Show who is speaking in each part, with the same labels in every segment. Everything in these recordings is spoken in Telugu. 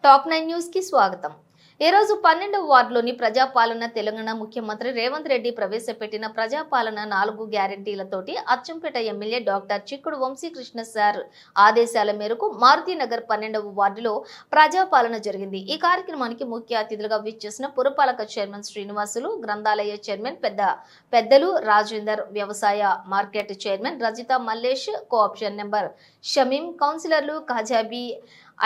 Speaker 1: టాప్ 9 న్యూస్ కి స్వాగతం. ఈ రోజు 12వ వార్డులోని ప్రజాపాలన తెలంగాణ ముఖ్యమంత్రి రేవంత్ రెడ్డి ప్రవేశపెట్టిన ప్రజాపాలన 4 గ్యారెంటీలతోటి అచ్చంపేట ఎమ్మెల్యే డాక్టర్ చిక్కుడు వంశీకృష్ణ సార్ ఆదేశాల మేరకు మారుతినగర్ 12వ వార్డులో ప్రజాపాలన జరిగింది. ఈ కార్యక్రమానికి ముఖ్య అతిథులుగా విచ్చేసిన పురపాలక చైర్మన్ శ్రీనివాసులు, గ్రంథాలయ చైర్మన్ పెద్దలు రాజేందర్, వ్యవసాయ market chairman Rajitha Mallesh, cooption number Shamim, కౌన్సిలర్లు ఖజాబీ,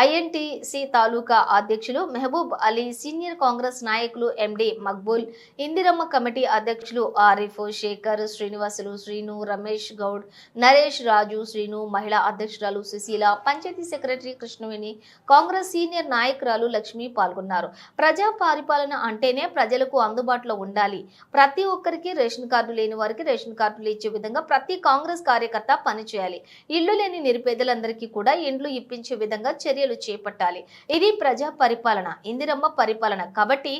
Speaker 1: ఐఎన్టీసీ తాలూకా అధ్యక్షులు మెహబూబ్ అలీ, సీనియర్ కాంగ్రెస్ నాయకులు ఎండి మక్బూల్, ఇందిరమ్మ కమిటీ అధ్యక్షులు ఆరిఫ్, శేఖర్, శ్రీనివాసులు, శ్రీను, రమేష్ గౌడ్, నరేష్, రాజు, శ్రీను, మహిళా అధ్యక్షురాలు సుశీల, పంచాయతీ సెక్రటరీ కృష్ణవేణి, కాంగ్రెస్ సీనియర్ నాయకురాలు లక్ష్మి పాల్గొన్నారు. ప్రజా పరిపాలన అంటేనే ప్రజలకు అందుబాటులో ఉండాలి. ప్రతి ఒక్కరికి రేషన్ కార్డు లేని వారికి రేషన్ కార్డులు ఇచ్చే విధంగా ప్రతి కాంగ్రెస్ కార్యకర్త పనిచేయాలి. ఇల్లు లేని నిరుపేదలందరికీ కూడా ఇండ్లు ఇప్పించే విధంగా చర్యలు చేపట్టాలి. ఇది ప్రజా పరిపాలన, ఇందిరమ్మ పరిపాలన. కాబట్టి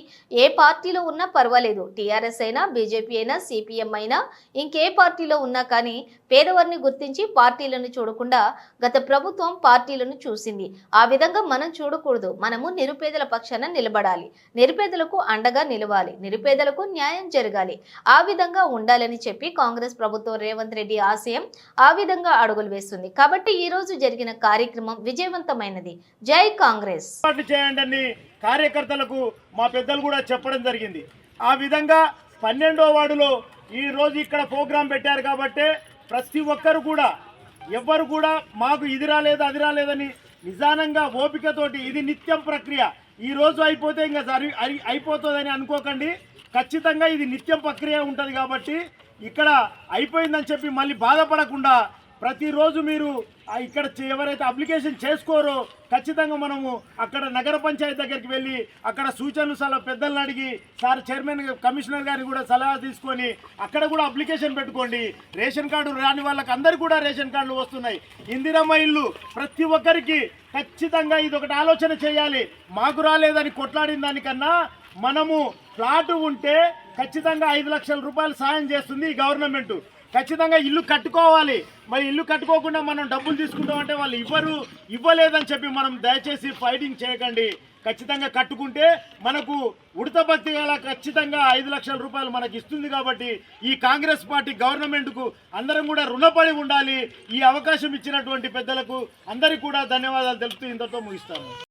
Speaker 1: ఏ పార్టీలో ఉన్నా పర్వాలేదు, టీఆర్ఎస్ అయినా, బీజేపీ అయినా, సిపిఎం అయినా, ఇంకే పార్టీలో ఉన్నా కానీ పేదవారిని గుర్తించి పార్టీలను చూడకుండా గత ప్రభుత్వం పార్టీలను చూసింది. ఆ విధంగా మనం చూడకూడదు. మనము నిరుపేదల పక్షాన నిలబడాలి, నిరుపేదలకు అండగా నిలవాలి, నిరుపేదలకు న్యాయం జరగాలి. ఆ విధంగా ఉండాలని చెప్పి కాంగ్రెస్ ప్రభుత్వం రేవంత్ రెడ్డి ఆశయం ఆ విధంగా అడుగులు వేస్తుంది. కాబట్టి ఈ రోజు జరిగిన కార్యక్రమం విజయవంతమైనది. జై కాంగ్రెస్.
Speaker 2: చేయండి కార్యకర్తలకు మా పెద్దలు కూడా చెప్పడం జరిగింది. ఆ విధంగా 12వ వార్డులో ఈ రోజు ఇక్కడ ప్రోగ్రాం పెట్టారు కాబట్టి ప్రతి ఒక్కరు కూడా ఎవ్వరు కూడా మాకు ఇది రాలేదు అది రాలేదని నిజానంగా ఓపికతోటి, ఇది నిత్యం ప్రక్రియ, ఈ రోజు అయిపోతే ఇంకా అయిపోతుందని అనుకోకండి. ఖచ్చితంగా ఇది నిత్యం ప్రక్రియ ఉంటుంది. కాబట్టి ఇక్కడ అయిపోయిందని చెప్పి మళ్ళీ బాధపడకుండా ప్రతిరోజు మీరు ఇక్కడ ఎవరైతే అప్లికేషన్ చేసుకోరో ఖచ్చితంగా మనము అక్కడ నగర పంచాయతీ దగ్గరికి వెళ్ళి అక్కడ సూచనలు సలహా పెద్దలను అడిగి సార్ చైర్మన్ కమిషనర్ గారిని కూడా సలహా తీసుకొని అక్కడ కూడా అప్లికేషన్ పెట్టుకోండి. రేషన్ కార్డు రాని వాళ్ళకి అందరికీ కూడా రేషన్ కార్డులు వస్తున్నాయి. ఇందిరమ్మ ఇల్లు ప్రతి ఒక్కరికి ఖచ్చితంగా ఇది ఒకటి ఆలోచన చేయాలి. మాకు రాలేదని కొట్లాడిన దానికన్నా మనము ప్లాటు ఉంటే ఖచ్చితంగా 5 లక్షల రూపాయలు సాయం చేస్తుంది ఈ గవర్నమెంట్. ఖచ్చితంగా ఇల్లు కట్టుకోవాలి. మరి ఇల్లు కట్టుకోకుండా మనం డబ్బులు తీసుకుంటామంటే వాళ్ళు ఇవ్వలేదని చెప్పి మనం దయచేసి ఫైటింగ్ చేయకండి. ఖచ్చితంగా కట్టుకుంటే మనకు ఉడత భక్తి గల ఖచ్చితంగా 5 లక్షల రూపాయలు మనకి ఇస్తుంది. కాబట్టి ఈ కాంగ్రెస్ పార్టీ గవర్నమెంట్కు అందరం కూడా రుణపడి ఉండాలి. ఈ అవకాశం ఇచ్చినటువంటి పెద్దలకు అందరికీ కూడా ధన్యవాదాలు తెలుపుతూ ఇంతతో ముగిస్తాను.